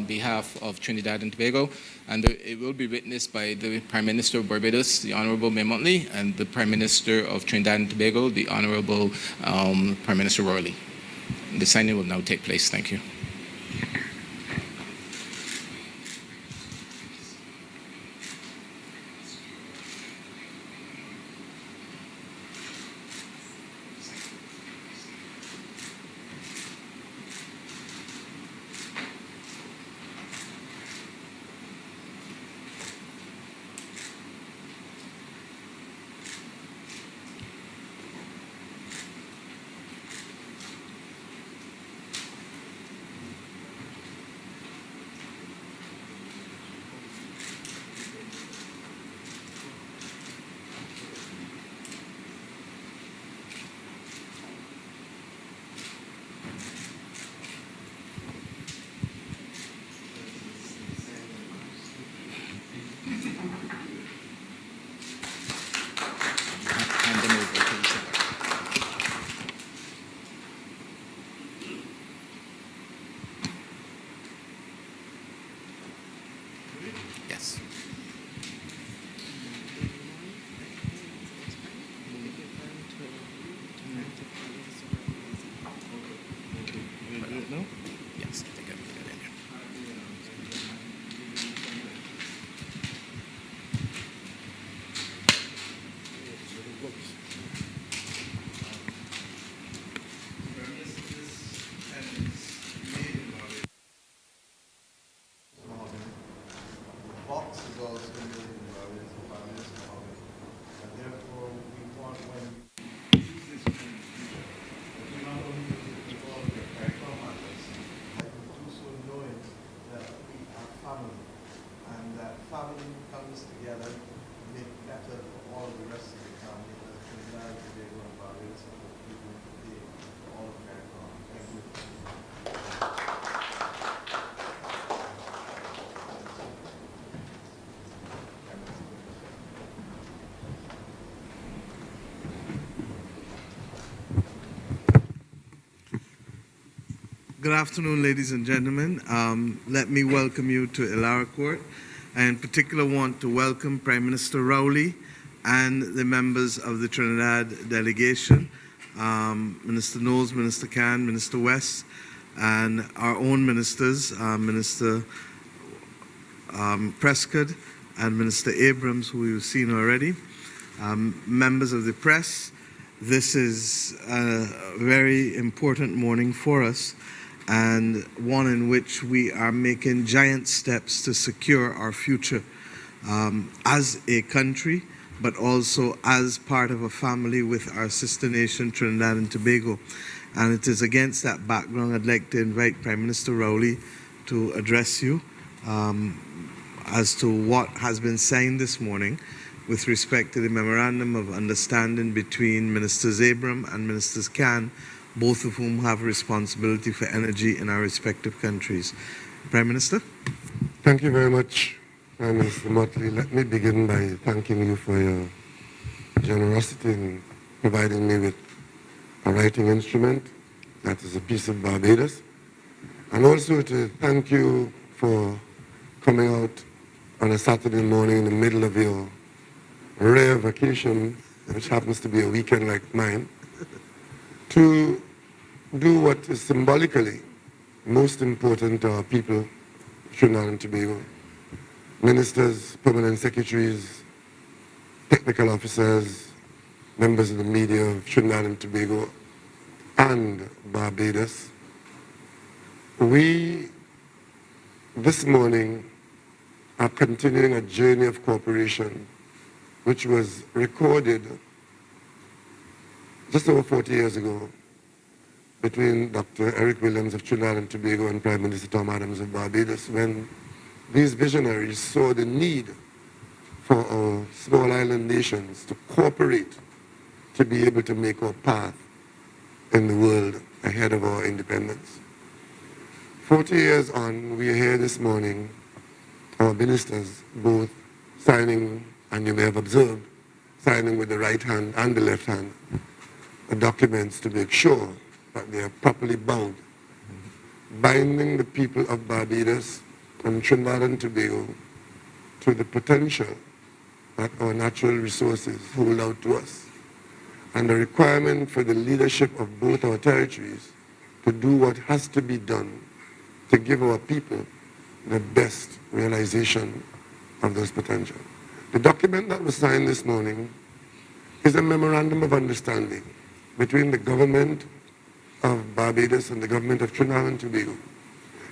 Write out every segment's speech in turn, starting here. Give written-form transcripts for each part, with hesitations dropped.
behalf of Trinidad and Tobago, and it will be witnessed by the Prime Minister of Barbados, the Honourable Motley, and the Prime Minister of Trinidad and Tobago, the Honourable Prime Minister Rowley. The signing will now take place. Thank you. Yes. Yes, I think I put that in here. Box is also made in Barbados and Barbados model, and therefore we want when we use this in the future, that we not only use it to involve the CARICOM matters, but we do so knowing that we are family, and that family comes together to make better for all the rest of the family, that Trinidad, Tobago, and Barbados, and the people today, for all of CARICOM. Thank you. Good afternoon, ladies and gentlemen. Let me welcome you to Ilara Court. I in particular want to welcome Prime Minister Rowley and the members of the Trinidad delegation, Minister Knowles, Minister Khan, Minister West, and our own ministers, Minister Prescott and Minister Abrams, who you've seen already, members of the press. This is a very important morning for us, and one in which we are making giant steps to secure our future as a country, but also as part of a family with our sister nation, Trinidad and Tobago. And it is against that background I'd like to invite Prime Minister Rowley to address you as to what has been signed this morning with respect to the Memorandum of Understanding between Ministers Abram and Ministers Khan, both of whom have responsibility for energy in our respective countries. Prime Minister? Thank you very much, Prime Minister Motley. Let me begin by thanking you for your generosity in providing me with a writing instrument that is a piece of Barbados, and also to thank you for coming out on a Saturday morning in the middle of your rare vacation, which happens to be a weekend like mine, to do what is symbolically most important to our people, Trinidad and Tobago. Ministers, permanent secretaries, technical officers, members of the media of Trinidad and Tobago and Barbados. We, this morning, are continuing a journey of cooperation which was recorded just over 40 years ago between Dr. Eric Williams of Trinidad and Tobago and Prime Minister Tom Adams of Barbados, when these visionaries saw the need for our small island nations to cooperate to be able to make our path in the world ahead of our independence. 40 years on, we are here this morning, our ministers both signing, and you may have observed, signing with the right hand and the left hand, the documents to make sure that they are properly bound, binding the people of Barbados and Trinidad and Tobago to the potential that our natural resources hold out to us, and the requirement for the leadership of both our territories to do what has to be done to give our people the best realization of those potential. The document that was signed this morning is a memorandum of understanding between the government of Barbados and the government of Trinidad and Tobago.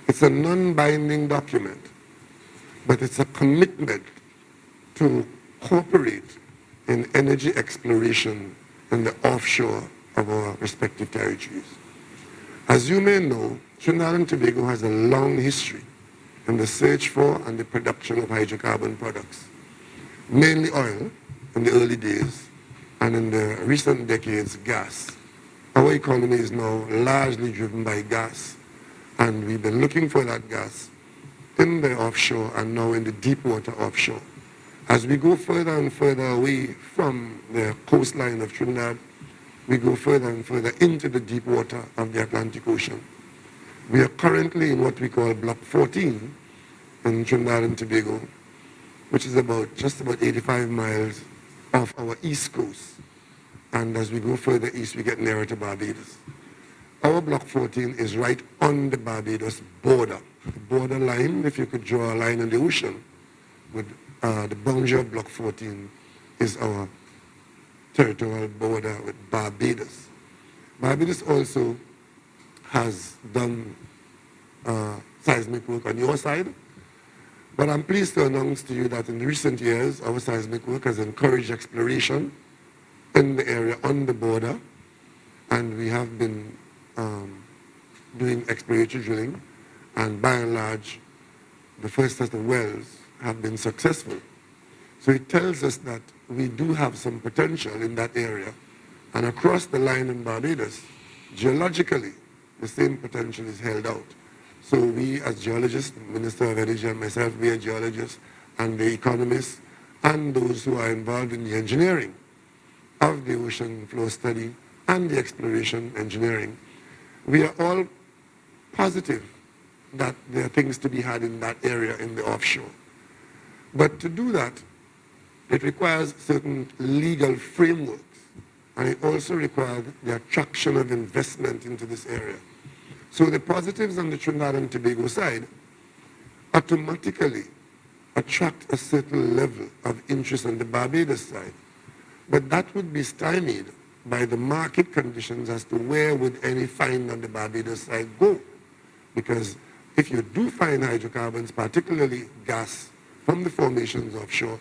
It's a non-binding document, but it's a commitment to cooperate in energy exploration in the offshore of our respective territories. As you may know, Trinidad and Tobago has a long history in the search for and the production of hydrocarbon products, mainly oil in the early days, and in the recent decades, gas. Our economy is now largely driven by gas, and we've been looking for that gas in the offshore and now in the deep water offshore. As we go further and further away from the coastline of Trinidad, we go further and further into the deep water of the Atlantic Ocean. We are currently in what we call Block 14 in Trinidad and Tobago, which is just about 85 miles off our east coast. And as we go further east, we get nearer to Barbados. Our Block 14 is right on the Barbados border. The border line, if you could draw a line in the ocean, with the boundary of Block 14 is our territorial border with Barbados. Barbados also has done seismic work on your side, but I'm pleased to announce to you that in recent years, our seismic work has encouraged exploration in the area on the border, and we have been doing exploratory drilling, and by and large, the first set of wells have been successful. So it tells us that we do have some potential in that area, and across the line in Barbados, geologically, the same potential is held out. So we as geologists, the Minister of Energy and myself, we are geologists, and the economists, and those who are involved in the engineering of the ocean floor study and the exploration engineering, we are all positive that there are things to be had in that area in the offshore. But to do that, it requires certain legal frameworks, and it also requires the attraction of investment into this area. So the positives on the Trinidad and Tobago side automatically attract a certain level of interest on the Barbados side. But that would be stymied by the market conditions as to where would any find on the Barbados side go. Because if you do find hydrocarbons, particularly gas, from the formations offshore,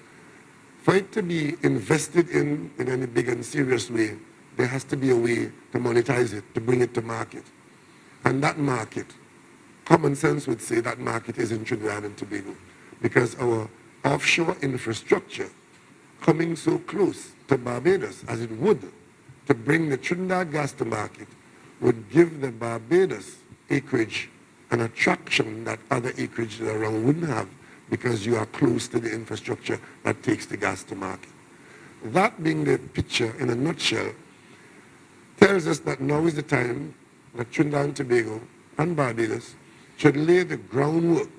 for it to be invested in any big and serious way, there has to be a way to monetize it, to bring it to market. And that market, common sense would say that market is in Trinidad and Tobago, because our offshore infrastructure coming so close to Barbados as it would to bring the Trinidad gas to market would give the Barbados acreage an attraction that other acreage around wouldn't have, because you are close to the infrastructure that takes the gas to market. That being the picture in a nutshell, tells us that now is the time that Trinidad and Tobago and Barbados should lay the groundwork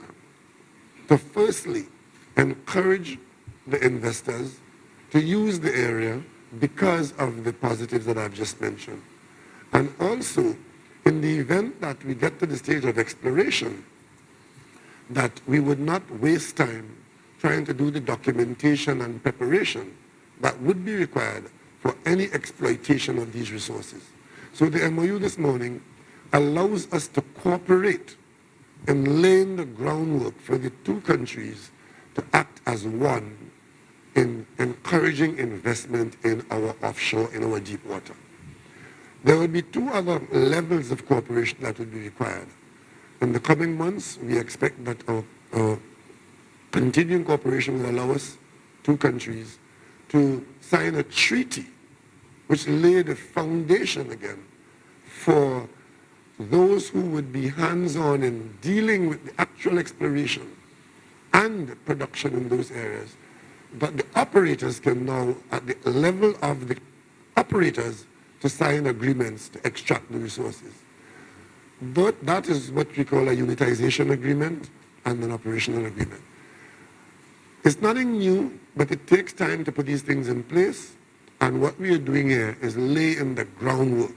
to firstly encourage the investors to use the area because of the positives that I've just mentioned. And also, in the event that we get to the stage of exploration, that we would not waste time trying to do the documentation and preparation that would be required for any exploitation of these resources. So the MOU this morning allows us to cooperate in laying the groundwork for the two countries to act as one in encouraging investment in our offshore, in our deep water. There will be two other levels of cooperation that will be required. In the coming months, we expect that our continuing cooperation will allow us, two countries, to sign a treaty which lay the foundation again for those who would be hands-on in dealing with the actual exploration and production in those areas. But the operators can now, at the level of the operators, to sign agreements to extract the resources. But that is what we call a unitization agreement, and an operational agreement. It's nothing new, but it takes time to put these things in place. And what we are doing here is laying the groundwork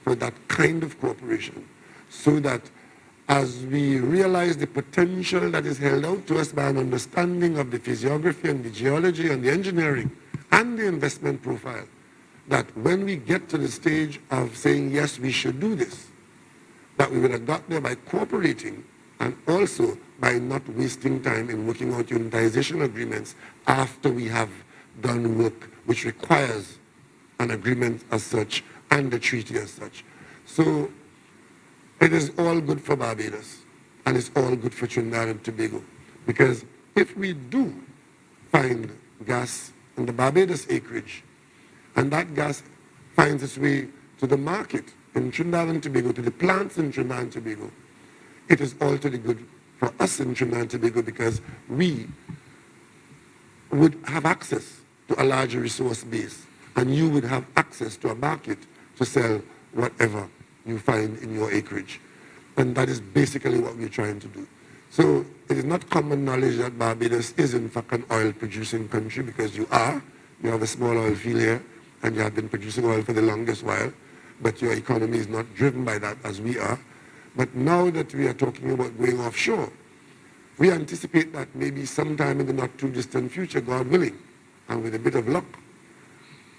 for that kind of cooperation so that as we realize the potential that is held out to us by an understanding of the physiography and the geology and the engineering and the investment profile, that when we get to the stage of saying, yes, we should do this, that we would have got there by cooperating and also by not wasting time in working out unitization agreements after we have done work which requires an agreement as such and a treaty as such. So it is all good for Barbados and it's all good for Trinidad and Tobago, because if we do find gas in the Barbados acreage and that gas finds its way to the market in Trinidad and Tobago, to the plants in Trinidad and Tobago, it is all to the good for us in Trinidad and Tobago, because we would have access to a larger resource base and you would have access to a market to sell whatever you find in your acreage. And that is basically what we're trying to do. So it is not common knowledge that Barbados is in fact an oil producing country, because you are. You have a small oil field here and you have been producing oil for the longest while, but your economy is not driven by that as we are. But now that we are talking about going offshore, we anticipate that maybe sometime in the not too distant future, God willing, and with a bit of luck,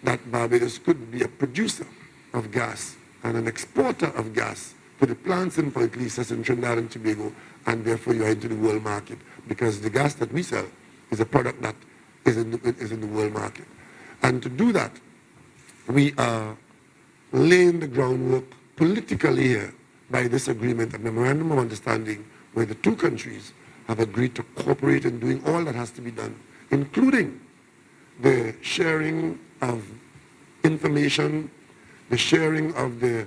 that Barbados could be a producer of gas and an exporter of gas to the plants in Point Lisas in Trinidad and Tobago, and therefore you are into the world market, because the gas that we sell is a product that is in the world market. And to do that, we are laying the groundwork politically here by this agreement, a memorandum of understanding, where the two countries have agreed to cooperate in doing all that has to be done, including the sharing of information, the sharing of the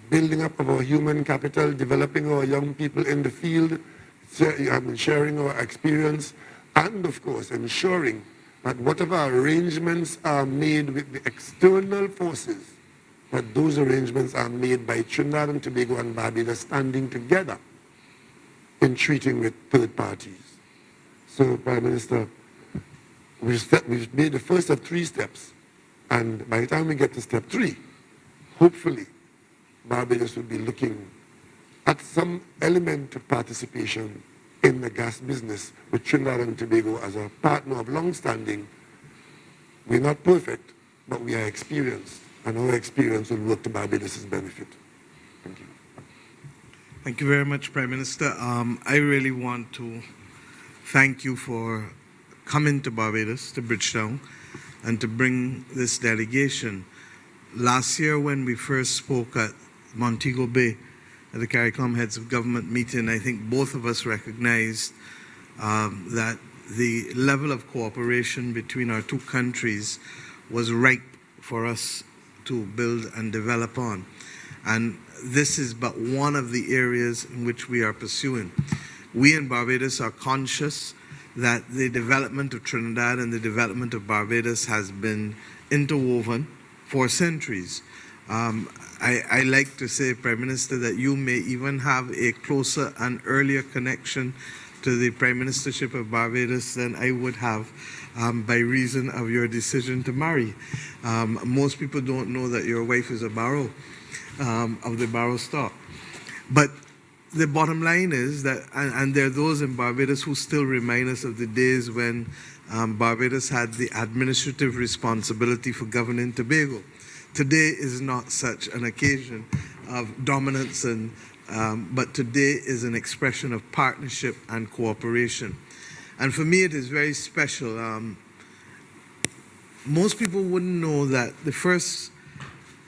building up of our human capital, developing our young people in the field, sharing our experience, and of course ensuring that whatever arrangements are made with the external forces, that those arrangements are made by Trinidad and Tobago and Barbados standing together in treating with third parties. So, Prime Minister, we've made the first of 3 steps, and by the time we get to step 3, hopefully Barbados will be looking at some element of participation in the gas business with Trinidad and Tobago as a partner of long-standing. We're not perfect, but we are experienced, and our experience will work to Barbados' benefit. Thank you. Thank you very much, Prime Minister. I really want to thank you for coming to Barbados, to Bridgetown, and to bring this delegation. Last year when we first spoke at Montego Bay at the CARICOM Heads of Government meeting, I think both of us recognized that the level of cooperation between our two countries was ripe for us to build and develop on. And this is but one of the areas in which we are pursuing. We in Barbados are conscious that the development of Trinidad and the development of Barbados has been interwoven for centuries. I like to say, Prime Minister, that you may even have a closer and earlier connection to the Prime Ministership of Barbados than I would have by reason of your decision to marry. Most people don't know that your wife is a Barrow, of the Barrow stock. But the bottom line is that, and there are those in Barbados who still remind us of the days when Barbados had the administrative responsibility for governing Tobago. Today is not such an occasion of dominance, but today is an expression of partnership and cooperation. And for me, it is very special. Most people wouldn't know that the first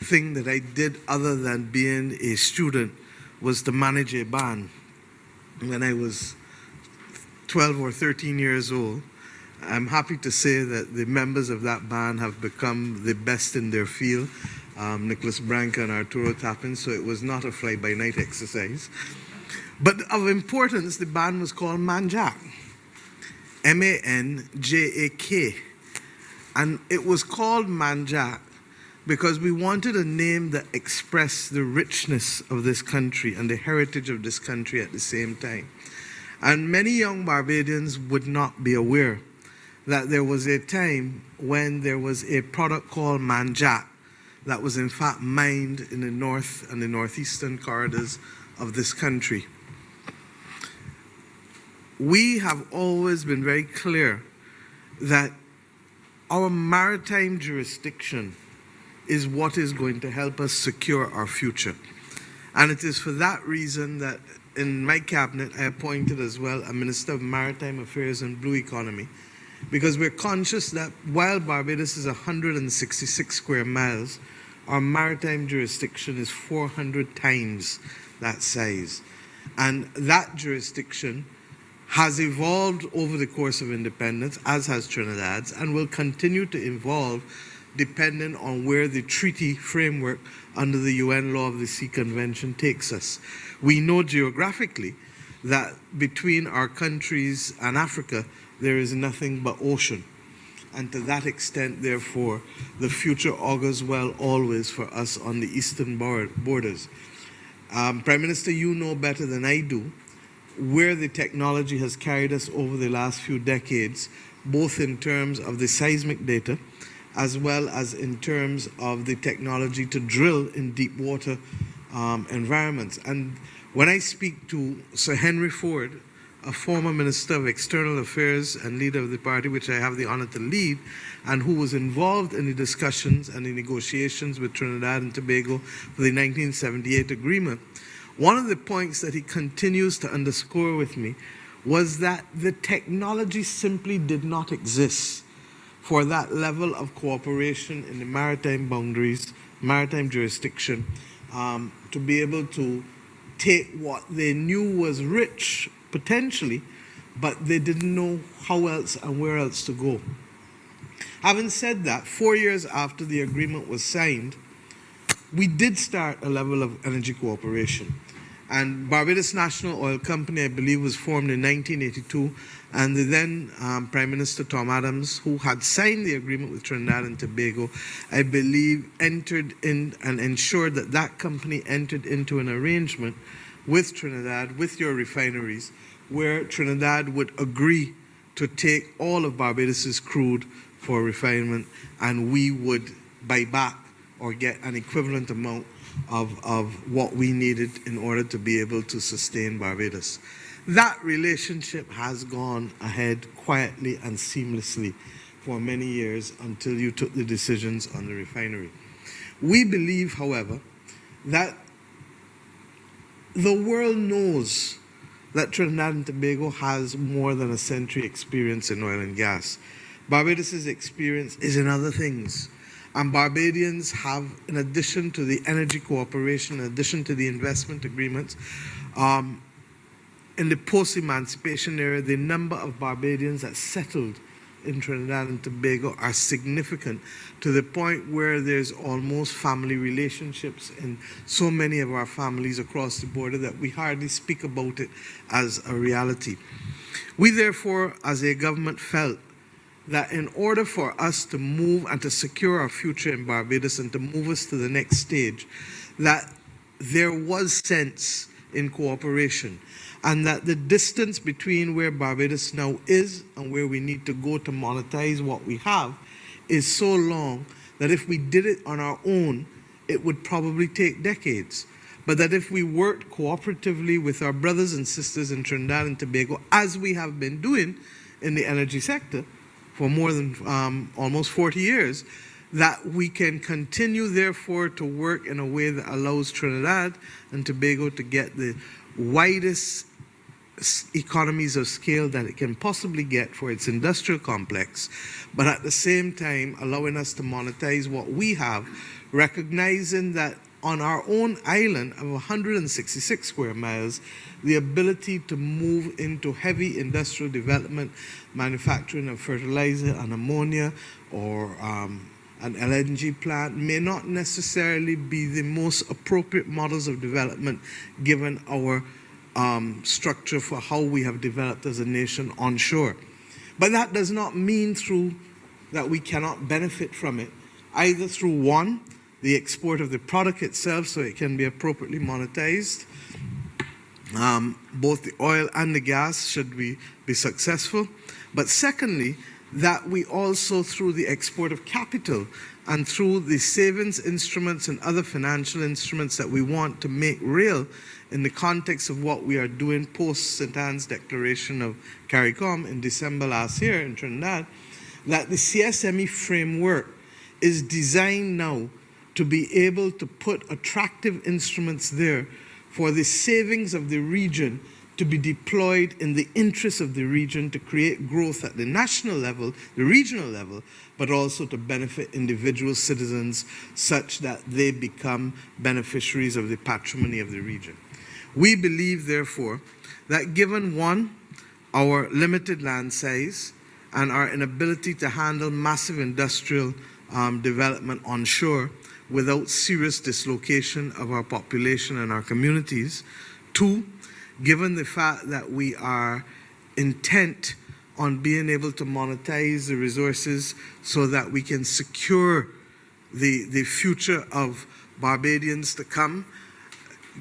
thing that I did other than being a student was to manage a band when I was 12 or 13 years old. I'm happy to say that the members of that band have become the best in their field, Nicholas Branca and Arturo Tappan, so it was not a fly-by-night exercise. But of importance, the band was called Manjak, M-A-N-J-A-K. And it was called Manjak because we wanted a name that expressed the richness of this country and the heritage of this country at the same time. And many young Barbadians would not be aware that there was a time when there was a product called manjack that was in fact mined in the north and the northeastern corridors of this country. We have always been very clear that our maritime jurisdiction is what is going to help us secure our future. And it is for that reason that in my cabinet I appointed as well a Minister of Maritime Affairs and Blue Economy, because we're conscious that while Barbados is 166 square miles, our maritime jurisdiction is 400 times that size. And that jurisdiction has evolved over the course of independence, as has Trinidad's, and will continue to evolve depending on where the treaty framework under the UN Law of the Sea Convention takes us. We know geographically that between our countries and Africa, there is nothing but ocean. And to that extent, therefore, the future augurs well always for us on the eastern borders. Prime Minister, you know better than I do where the technology has carried us over the last few decades, both in terms of the seismic data, as well as in terms of the technology to drill in deep water environments. And when I speak to Sir Henry Ford, a former Minister of External Affairs and leader of the party which I have the honor to lead, and who was involved in the discussions and the negotiations with Trinidad and Tobago for the 1978 agreement, one of the points that he continues to underscore with me was that the technology simply did not exist for that level of cooperation in the maritime boundaries, maritime jurisdiction, to be able to take what they knew was rich potentially, but they didn't know how else and where else to go. Having said that, 4 years after the agreement was signed, we did start a level of energy cooperation. And Barbados National Oil Company, I believe, was formed in 1982, and the then Prime Minister Tom Adams, who had signed the agreement with Trinidad and Tobago, I believe entered in and ensured that that company entered into an arrangement with Trinidad, with your refineries, where Trinidad would agree to take all of Barbados's crude for refinement, and we would buy back or get an equivalent amount of what we needed in order to be able to sustain Barbados. That relationship has gone ahead quietly and seamlessly for many years until you took the decisions on the refinery. We believe, however, that the world knows that Trinidad and Tobago has more than a century experience in oil and gas. Barbados's experience is in other things. And Barbadians have, in addition to the energy cooperation, in addition to the investment agreements, in the post-emancipation era, the number of Barbadians that settled in Trinidad and Tobago are significant, to the point where there's almost family relationships in so many of our families across the border that we hardly speak about it as a reality. We therefore, as a government, felt that in order for us to move and to secure our future in Barbados and to move us to the next stage, that there was sense in cooperation, and that the distance between where Barbados now is and where we need to go to monetize what we have is so long that if we did it on our own, it would probably take decades. But that if we worked cooperatively with our brothers and sisters in Trinidad and Tobago, as we have been doing in the energy sector for more than almost 40 years, that we can continue, therefore, to work in a way that allows Trinidad and Tobago to get the widest economies of scale that it can possibly get for its industrial complex, but at the same time allowing us to monetize what we have, recognizing that on our own island of 166 square miles, the ability to move into heavy industrial development, manufacturing of fertilizer and ammonia, or an LNG plant may not necessarily be the most appropriate models of development given our structure for how we have developed as a nation onshore. But that does not mean that we cannot benefit from it either through one, the export of the product itself so it can be appropriately monetized. Both the oil and the gas should be successful. But secondly, that we also, through the export of capital and through the savings instruments and other financial instruments that we want to make real in the context of what we are doing post St. Anne's Declaration of CARICOM in December last year in Trinidad, that the CSME framework is designed now to be able to put attractive instruments there for the savings of the region to be deployed in the interest of the region to create growth at the national level, the regional level, but also to benefit individual citizens such that they become beneficiaries of the patrimony of the region. We believe, therefore, that given one, our limited land size and our inability to handle massive industrial development onshore without serious dislocation of our population and our communities. Two, given the fact that we are intent on being able to monetize the resources so that we can secure the future of Barbadians to come,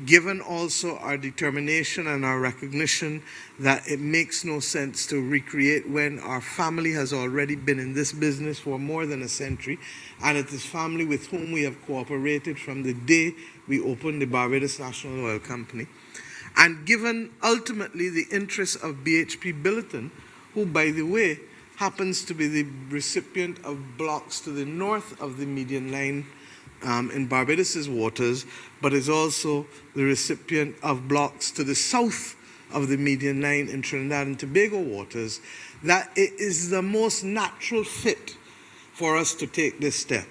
given also our determination and our recognition that it makes no sense to recreate when our family has already been in this business for more than a century, and it is family with whom we have cooperated from the day we opened the Barbados National Oil Company. And given ultimately the interests of BHP Billiton, who, by the way, happens to be the recipient of blocks to the north of the median line in Barbados's waters, but is also the recipient of blocks to the south of the median line in Trinidad and Tobago waters, that it is the most natural fit for us to take this step.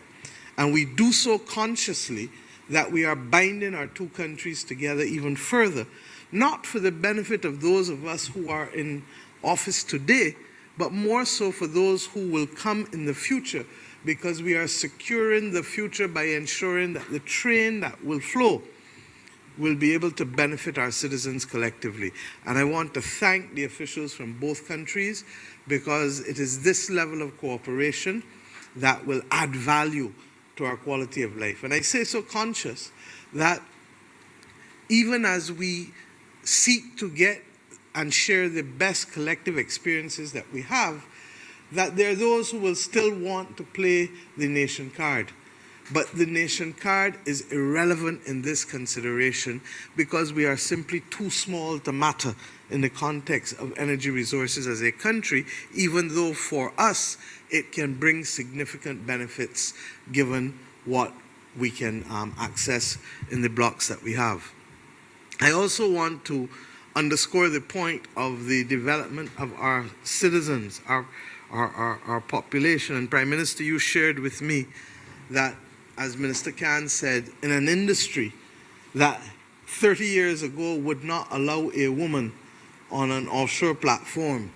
And we do so consciously that we are binding our two countries together even further, not for the benefit of those of us who are in office today, but more so for those who will come in the future, because we are securing the future by ensuring that the train that will flow will be able to benefit our citizens collectively. And I want to thank the officials from both countries, because it is this level of cooperation that will add value to our quality of life. And I say so conscious that even as we seek to get and share the best collective experiences that we have, that there are those who will still want to play the nation card. But the nation card is irrelevant in this consideration because we are simply too small to matter in the context of energy resources as a country, even though for us it can bring significant benefits given what we can access in the blocks that we have. I also want to underscore the point of the development of our citizens, our population. And Prime Minister, you shared with me that, as Minister Khan said, in an industry that 30 years ago would not allow a woman on an offshore platform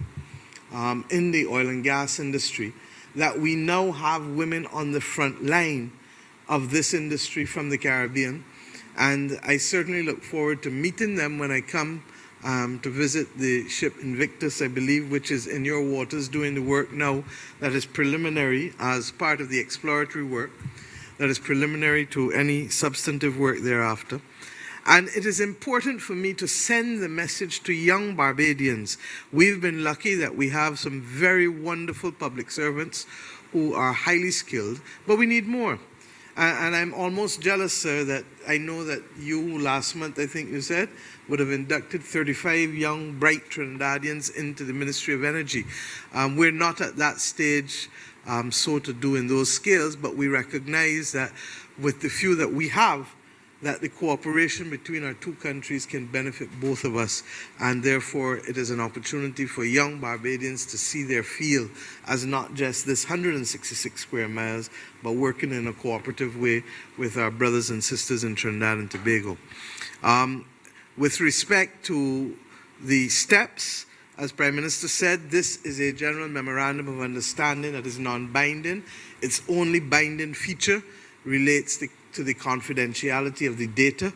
in the oil and gas industry, that we now have women on the front line of this industry from the Caribbean. And I certainly look forward to meeting them when I come to visit the ship Invictus, I believe, which is in your waters doing the work now that is preliminary as part of the exploratory work, that is preliminary to any substantive work thereafter. And it is important for me to send the message to young Barbadians. We've been lucky that we have some very wonderful public servants who are highly skilled, but we need more. And I'm almost jealous, sir, that I know that you last month, I think you said, would have inducted 35 young, bright Trinidadians into the Ministry of Energy. We're not at that stage so to do in those scales, but we recognize that with the few that we have, that the cooperation between our two countries can benefit both of us, and therefore it is an opportunity for young Barbadians to see their field as not just this 166 square miles, but working in a cooperative way with our brothers and sisters in Trinidad and Tobago. With respect to the steps, as Prime Minister said, this is a general memorandum of understanding that is non-binding. Its only binding feature relates to the confidentiality of the data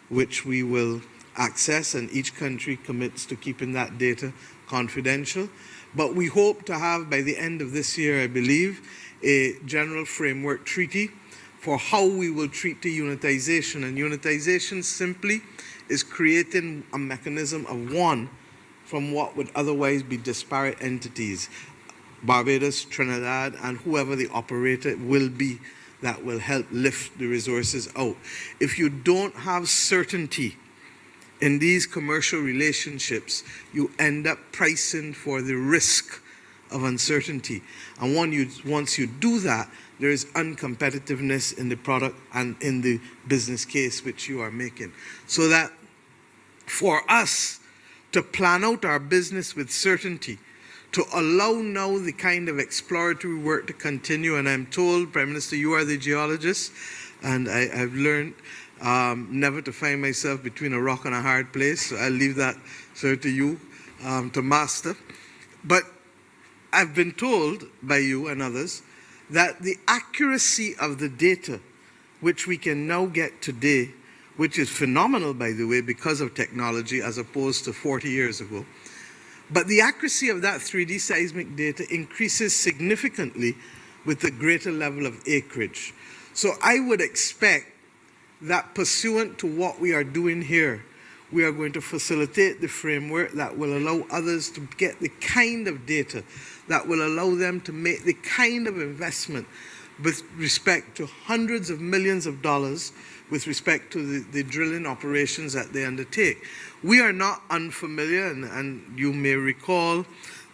which we will access, and each country commits to keeping that data confidential. But we hope to have, by the end of this year, I believe, a general framework treaty for how we will treat the unitization. And unitization simply is creating a mechanism of one from what would otherwise be disparate entities. Barbados, Trinidad, and whoever the operator will be that will help lift the resources out. If you don't have certainty in these commercial relationships, you end up pricing for the risk of uncertainty. And once you do that, there is uncompetitiveness in the product and in the business case which you are making. So that for us to plan out our business with certainty, to allow now the kind of exploratory work to continue, and I'm told, Prime Minister, you are the geologist, and I've learned never to find myself between a rock and a hard place, so I'll leave that, sir, to you to master. But I've been told by you and others that the accuracy of the data which we can now get today, which is phenomenal, by the way, because of technology as opposed to 40 years ago, but the accuracy of that 3D seismic data increases significantly with the greater level of acreage. So I would expect that pursuant to what we are doing here, we are going to facilitate the framework that will allow others to get the kind of data that will allow them to make the kind of investment with respect to hundreds of millions of dollars with respect to the drilling operations that they undertake. We are not unfamiliar, and you may recall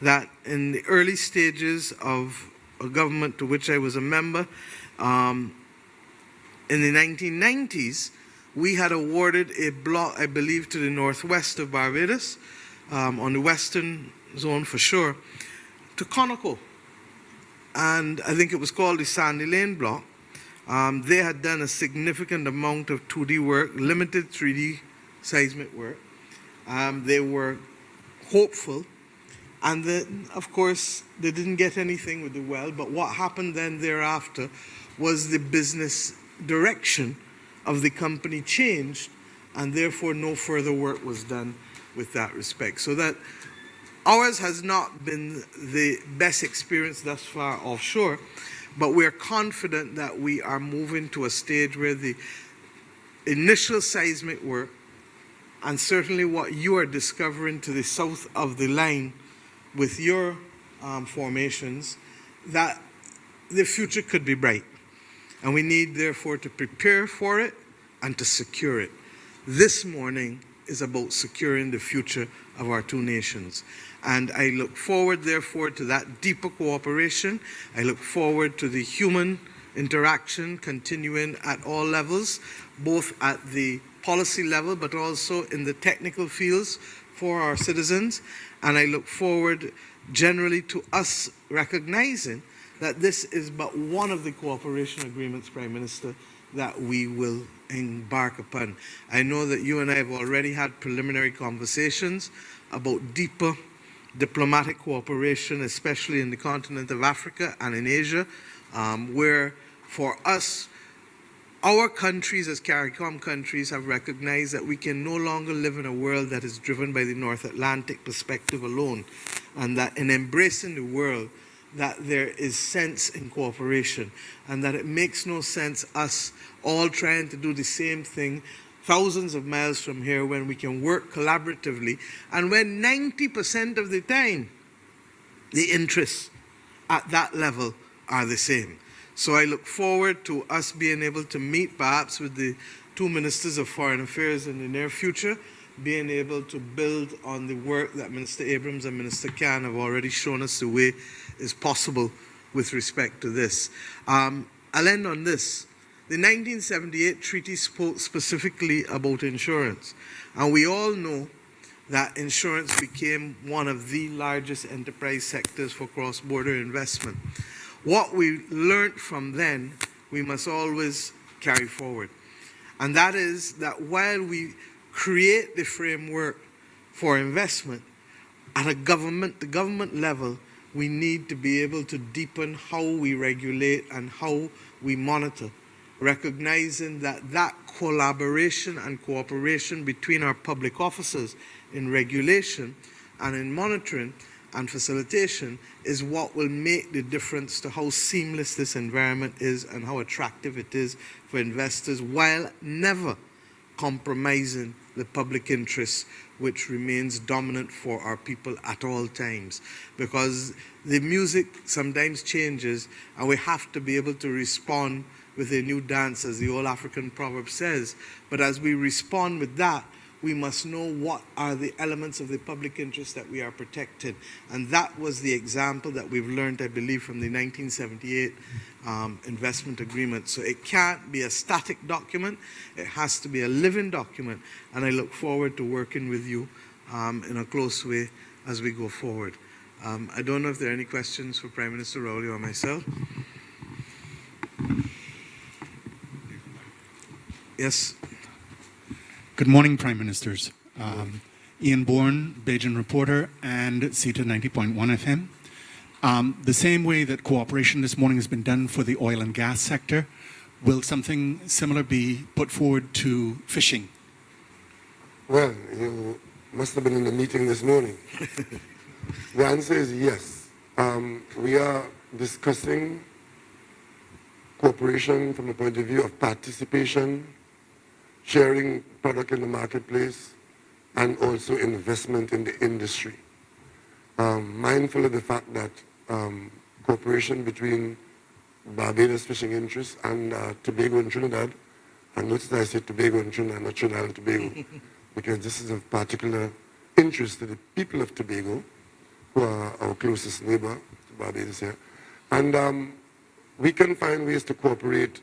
that in the early stages of a government to which I was a member, in the 1990s, we had awarded a block, I believe, to the northwest of Barbados, on the western zone for sure, to Conoco. And I think it was called the Sandy Lane block. They had done a significant amount of 2D work, limited 3D seismic work. They were hopeful. And then, of course, they didn't get anything with the well. But what happened then thereafter was the business direction of the company changed, and therefore no further work was done with that respect. So that ours has not been the best experience thus far offshore, but we're confident that we are moving to a stage where the initial seismic work, and certainly what you are discovering to the south of the line with your formations, that the future could be bright. And we need, therefore, to prepare for it and to secure it. This morning is about securing the future of our two nations. And I look forward, therefore, to that deeper cooperation. I look forward to the human interaction continuing at all levels, both at the policy level, but also in the technical fields for our citizens. And I look forward generally to us recognizing that this is but one of the cooperation agreements, Prime Minister, that we will embark upon. I know that you and I have already had preliminary conversations about deeper diplomatic cooperation, especially in the continent of Africa and in Asia, where for us, our countries as CARICOM countries have recognized that we can no longer live in a world that is driven by the North Atlantic perspective alone, and that in embracing the world, that there is sense in cooperation, and that it makes no sense us all trying to do the same thing thousands of miles from here when we can work collaboratively, and when 90% of the time the interests at that level are the same. So I look forward to us being able to meet perhaps with the two ministers of foreign affairs in the near future, being able to build on the work that Minister Abrams and Minister Khan have already shown us the way is possible with respect to this. I'll end on this. The 1978 treaty spoke specifically about insurance. And we all know that insurance became one of the largest enterprise sectors for cross-border investment. What we learned from then, we must always carry forward. And that is that while we create the framework for investment at the government level, we need to be able to deepen how we regulate and how we monitor, recognizing that that collaboration and cooperation between our public officers in regulation and in monitoring and facilitation is what will make the difference to how seamless this environment is and how attractive it is for investors, while never compromising the public interest, which remains dominant for our people at all times. Because the music sometimes changes, and we have to be able to respond with a new dance, as the old African proverb says. But as we respond with that, we must know what are the elements of the public interest that we are protecting. And that was the example that we've learned, I believe, from the 1978 investment agreement. So it can't be a static document. It has to be a living document. And I look forward to working with you in a close way as we go forward. I don't know if there are any questions for Prime Minister Rowley or myself. Yes. Good morning, Prime Ministers. Ian Bourne, Bajan reporter, and CETA 90.1 FM. The same way that cooperation this morning has been done for the oil and gas sector, will something similar be put forward to fishing? Well, you must have been in the meeting this morning. The answer is yes. We are discussing cooperation from the point of view of participation, sharing product in the marketplace, and also investment in the industry. Mindful of the fact that cooperation between Barbados fishing interests and Tobago and Trinidad, and notice that I say Tobago and Trinidad, not Trinidad and Tobago, because this is of particular interest to the people of Tobago, who are our closest neighbor to Barbados here. And we can find ways to cooperate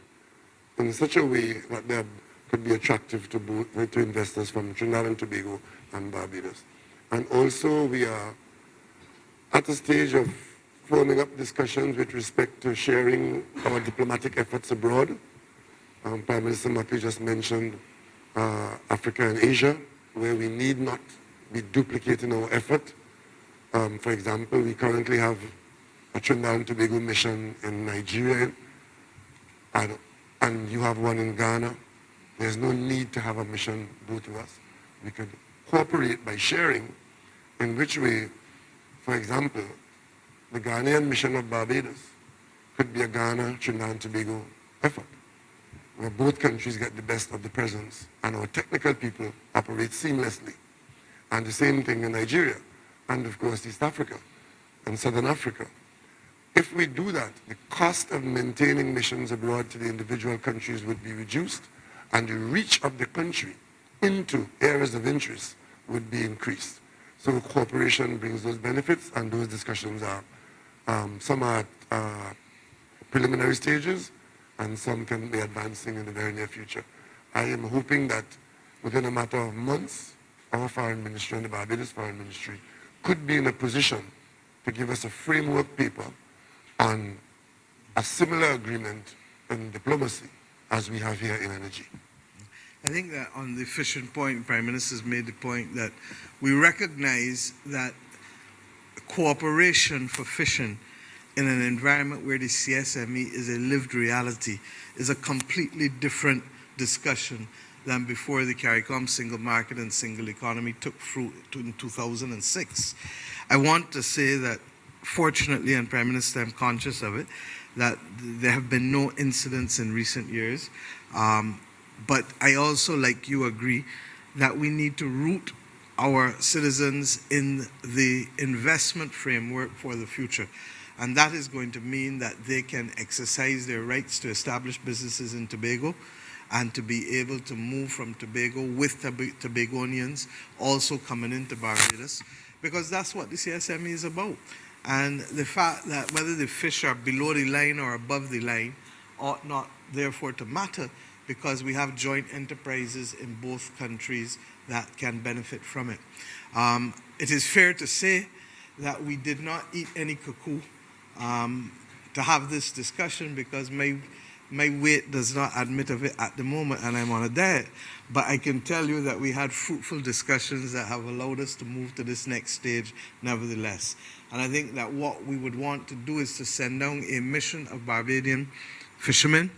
in such a way that they could be attractive to both to investors from Trinidad and Tobago and Barbados. And also we are at a stage of forming up discussions with respect to sharing our diplomatic efforts abroad. Prime Minister Motley just mentioned Africa and Asia, where we need not be duplicating our effort. For example, we currently have a Trinidad and Tobago mission in Nigeria, and you have one in Ghana. There's no need to have a mission both of us. We could cooperate by sharing, in which way, for example, the Ghanaian mission of Barbados could be a Ghana, Trinidad and Tobago effort, where both countries get the best of the presence and our technical people operate seamlessly. And the same thing in Nigeria, and of course East Africa and Southern Africa. If we do that, the cost of maintaining missions abroad to the individual countries would be reduced, and the reach of the country into areas of interest would be increased. So cooperation brings those benefits, and those discussions are, some are at preliminary stages, and some can be advancing in the very near future. I am hoping that within a matter of months, our foreign ministry and the Barbados foreign ministry could be in a position to give us a framework paper on a similar agreement in diplomacy as we have here in energy. I think that on the fishing point, Prime Minister's made the point that we recognize that cooperation for fishing in an environment where the CSME is a lived reality is a completely different discussion than before the CARICOM single market and single economy took fruit in 2006. I want to say that fortunately, and Prime Minister, I'm conscious of it, that there have been no incidents in recent years. But I also, like you, agree that we need to root our citizens in the investment framework for the future. And that is going to mean that they can exercise their rights to establish businesses in Tobago and to be able to move from Tobago with Tobagonians also coming into Barbados, because that's what the CSME is about. And the fact that whether the fish are below the line or above the line ought not therefore to matter, because we have joint enterprises in both countries that can benefit from it. It is fair to say that we did not eat any cuckoo to have this discussion, because my weight does not admit of it at the moment, and I'm on a diet. But I can tell you that we had fruitful discussions that have allowed us to move to this next stage nevertheless. And I think that what we would want to do is to send down a mission of Barbadian fishermen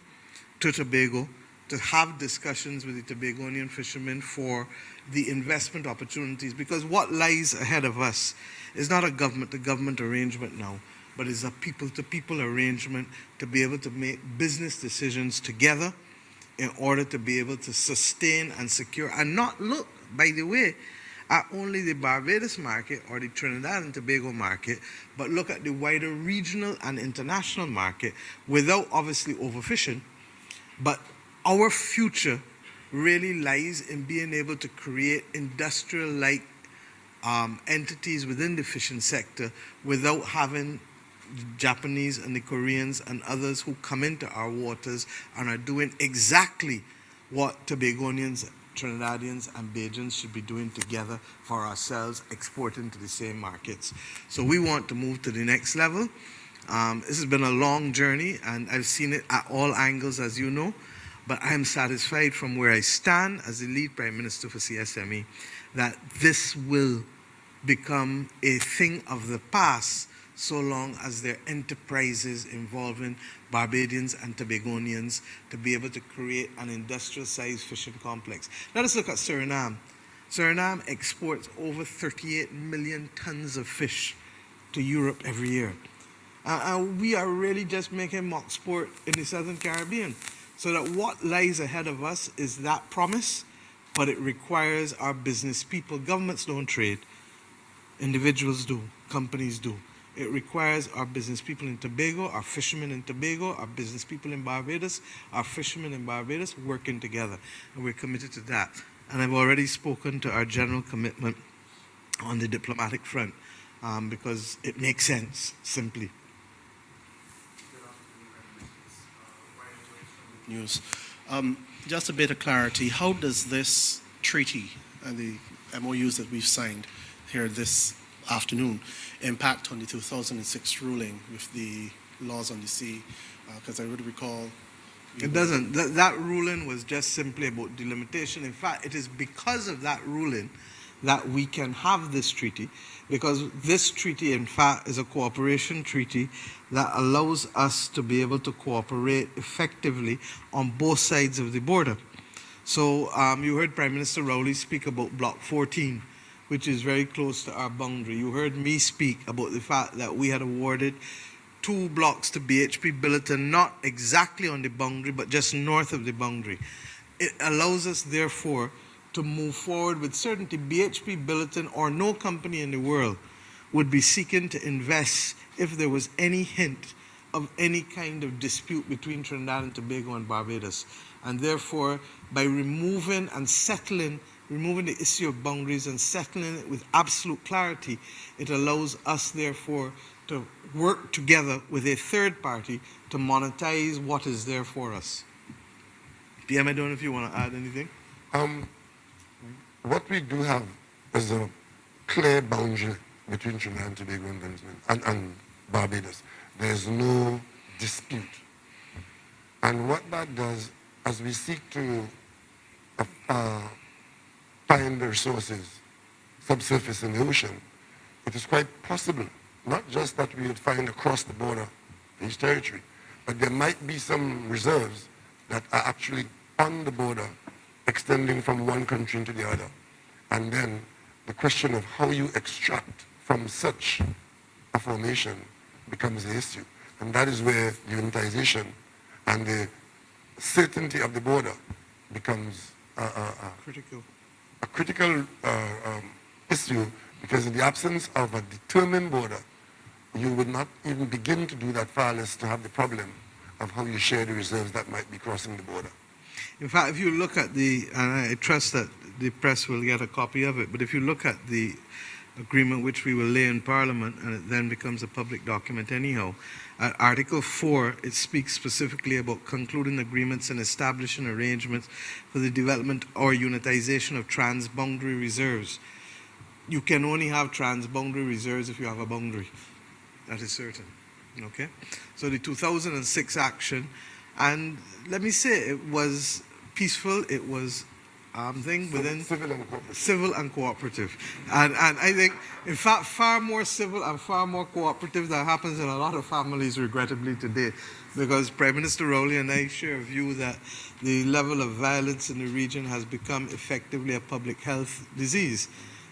to Tobago to have discussions with the Tobagonian fishermen for the investment opportunities, because what lies ahead of us is not a government-to-government arrangement now, but is a people-to-people arrangement to be able to make business decisions together in order to be able to sustain and secure and not look, by the way, at only the Barbados market or the Trinidad and Tobago market, but look at the wider regional and international market without obviously overfishing. But our future really lies in being able to create industrial-like entities within the fishing sector without having the Japanese and the Koreans and others who come into our waters and are doing exactly what Tobagonians, Trinidadians and Bajans should be doing together for ourselves, exporting to the same markets. So we want to move to the next level. This has been a long journey, and I've seen it at all angles, as you know, but I am satisfied from where I stand as the lead Prime Minister for CSME that this will become a thing of the past so long as there are enterprises involving Barbadians and Tobagonians to be able to create an industrial-sized fishing complex. Let us look at Suriname. Suriname exports over 38 million tons of fish to Europe every year. And we are really just making mock sport in the Southern Caribbean. So that what lies ahead of us is that promise, but it requires our business people. Governments don't trade. Individuals do. Companies do. It requires our business people in Tobago, our fishermen in Tobago, our business people in Barbados, our fishermen in Barbados working together. And we're committed to that. And I've already spoken to our general commitment on the diplomatic front because it makes sense, simply. News. Just a bit of clarity, how does this treaty and the MOUs that we've signed here this afternoon impact on the 2006 ruling with the laws on the sea? Because I would recall... It doesn't. That ruling was just simply about delimitation. In fact, it is because of that ruling that we can have this treaty, because this treaty, in fact, is a cooperation treaty that allows us to be able to cooperate effectively on both sides of the border. So you heard Prime Minister Rowley speak about Block 14, which is very close to our boundary. You heard me speak about the fact that we had awarded 2 blocks to BHP Billiton, not exactly on the boundary, but just north of the boundary. It allows us, therefore, to move forward with certainty. BHP Billiton or no company in the world would be seeking to invest if there was any hint of any kind of dispute between Trinidad and Tobago and Barbados. And therefore, by removing the issue of boundaries and settling it with absolute clarity, it allows us, therefore, to work together with a third party to monetize what is there for us. PM, I don't know if you want to add anything. What we do have is a clear boundary between Trinidad and Tobago and Barbados. There's no dispute. And what that does, as we seek to find the resources subsurface in the ocean, it is quite possible, not just that we would find across the border each territory, but there might be some reserves that are actually on the border extending from one country into the other. And then the question of how you extract from such a formation becomes the issue. And that is where unitization and the certainty of the border becomes a critical issue, because in the absence of a determined border, you would not even begin to do that, far less to have the problem of how you share the reserves that might be crossing the border. In fact, if you look at and I trust that the press will get a copy of it, but if you look at the agreement which we will lay in Parliament, and it then becomes a public document anyhow, at Article 4, it speaks specifically about concluding agreements and establishing arrangements for the development or unitization of transboundary reserves. You can only have transboundary reserves if you have a boundary. That is certain. Okay? So the 2006 action, and let me say, it was peaceful, it was civil and cooperative. And I think, in fact, far more civil and far more cooperative than happens in a lot of families, regrettably, today. because Prime Minister Rowley and I share a view that the level of violence in the region has become effectively a public health disease,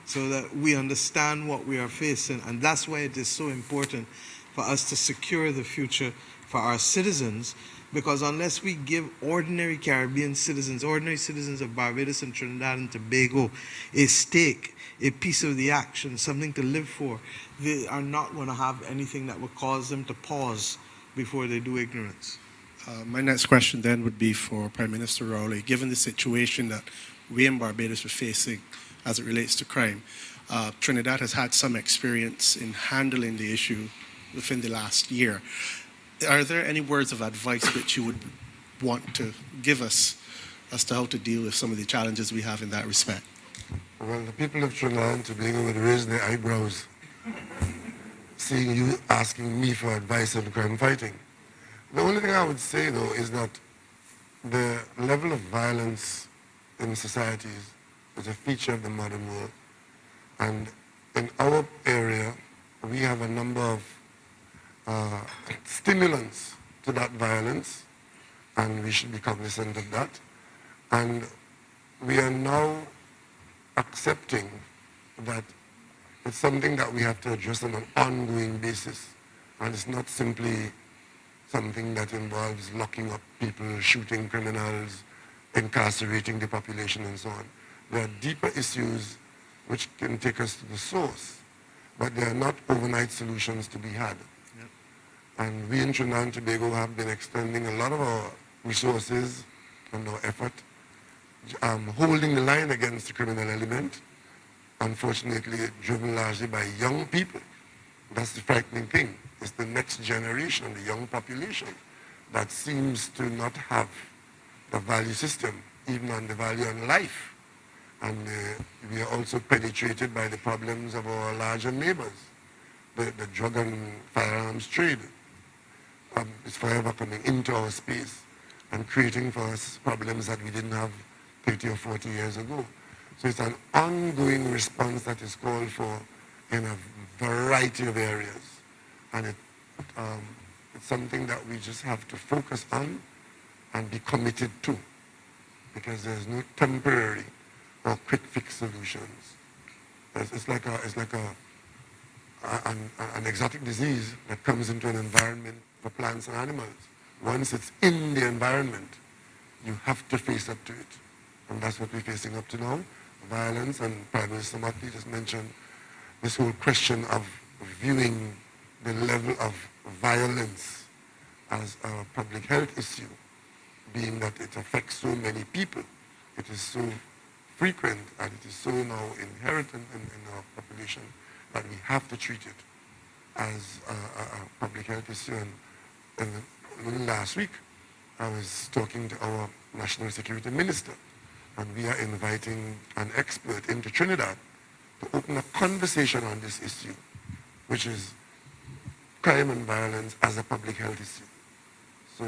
so that we understand what we are facing, and that's why it is so important for us to secure the future for our citizens, because unless we give ordinary Caribbean citizens, ordinary citizens of Barbados and Trinidad and Tobago a stake, a piece of the action, something to live for, they are not going to have anything that will cause them to pause before they do ignorance. My next question then would be for Prime Minister Rowley. Given the situation that we in Barbados are facing as it relates to crime, Trinidad has had some experience in handling the issue within the last year. Are there any words of advice which you would want to give us as to how to deal with some of the challenges we have in that respect? Well, the people of Trinidad and Tobago would raise their eyebrows seeing you asking me for advice on crime fighting. The only thing I would say, though, is that the level of violence in societies is a feature of the modern world. And in our area, we have a number of stimulants to that violence, and we should be cognizant of that. And we are now accepting that it's something that we have to address on an ongoing basis. And it's not simply something that involves locking up people, shooting criminals, incarcerating the population, and so on. There are deeper issues which can take us to the source, but they are not overnight solutions to be had. Yep. And we in Trinidad and Tobago have been extending a lot of our resources and our effort, holding the line against the criminal element, unfortunately driven largely by young people. That's the frightening thing. It's the next generation, the young population, that seems to not have the value system, even on the value on life. And we are also penetrated by the problems of our larger neighbors. The drug and firearms trade is forever coming into our space and creating for us problems that we didn't have 30 or 40 years ago. So it's an ongoing response that is called for in a variety of areas. And it's something that we just have to focus on and be committed to, because there's no temporary or quick fix solutions. It's like an exotic disease that comes into an environment for plants and animals. Once it's in the environment, you have to face up to it. And that's what we're facing up to now. Violence, and Prime Minister Motley just mentioned this whole question of viewing the level of violence as a public health issue, being that it affects so many people. It is so frequent and it is so now inherent in our population that we have to treat it as a public health issue. And last week, I was talking to our National Security Minister, and we are inviting an expert into Trinidad to open a conversation on this issue, which is crime and violence as a public health issue. So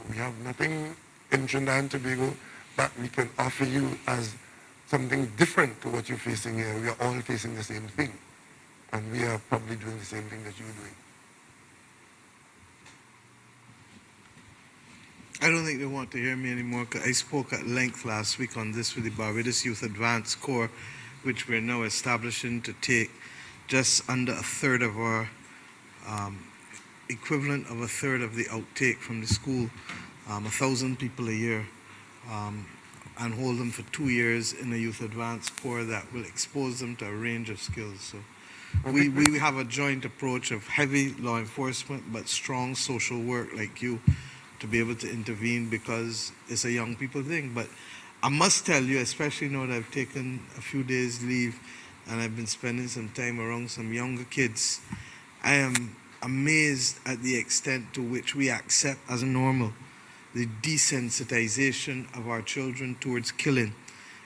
we have nothing in Trinidad and Tobago that we can offer you as something different to what you're facing here. We are all facing the same thing, and we are probably doing the same thing that you're doing. I don't think they want to hear me anymore, because I spoke at length last week on this with the Barbados Youth Advanced Corps, which we're now establishing to take just under a third of our equivalent of a third of the outtake from the school, 1,000 people a year, and hold them for 2 years in a Youth Advanced Corps that will expose them to a range of skills. So we have a joint approach of heavy law enforcement but strong social work like you to be able to intervene, because it's a young people thing. But I must tell you, especially now that I've taken a few days leave and I've been spending some time around some younger kids, I am amazed at the extent to which we accept as normal the desensitization of our children towards killing,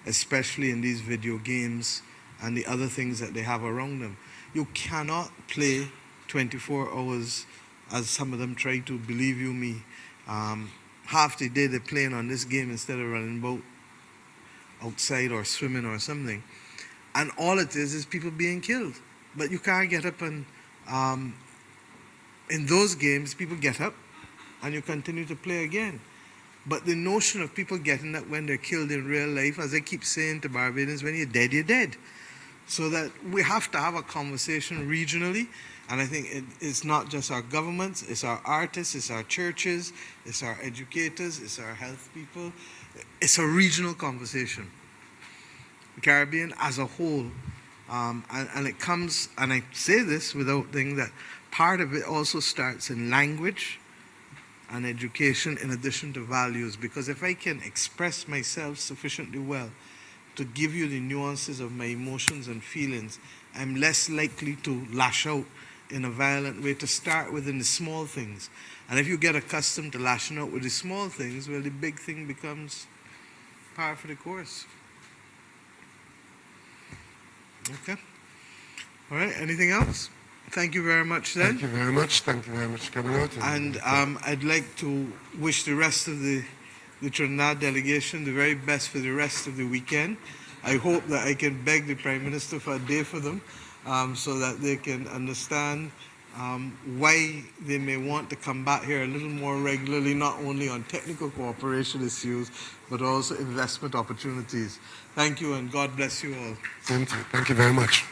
especially in these video games and the other things that they have around them. You cannot play 24 hours, as some of them try to, believe you me. Half the day they're playing on this game instead of running about outside or swimming or something. And all it is people being killed. But you can't get up and, in those games, people get up and you continue to play again. But the notion of people getting that when they're killed in real life, as I keep saying to Barbadians, when you're dead, you're dead. So that we have to have a conversation regionally, and I think it's not just our governments, it's our artists, it's our churches, it's our educators, it's our health people. It's a regional conversation. The Caribbean as a whole, and it comes, and I say this without thinking that part of it also starts in language and education in addition to values, because if I can express myself sufficiently well to give you the nuances of my emotions and feelings, I'm less likely to lash out in a violent way, to start with in the small things. And if you get accustomed to lashing out with the small things, well, the big thing becomes par for the course. Okay. All right, anything else? Thank you very much then. Thank you very much. Thank you very much for coming out. And I'd like to wish the rest of the Trinidad delegation the very best for the rest of the weekend. I hope that I can beg the Prime Minister for a day for them so that they can understand why they may want to come back here a little more regularly, not only on technical cooperation issues, but also investment opportunities. Thank you, and God bless you all. Thank you very much.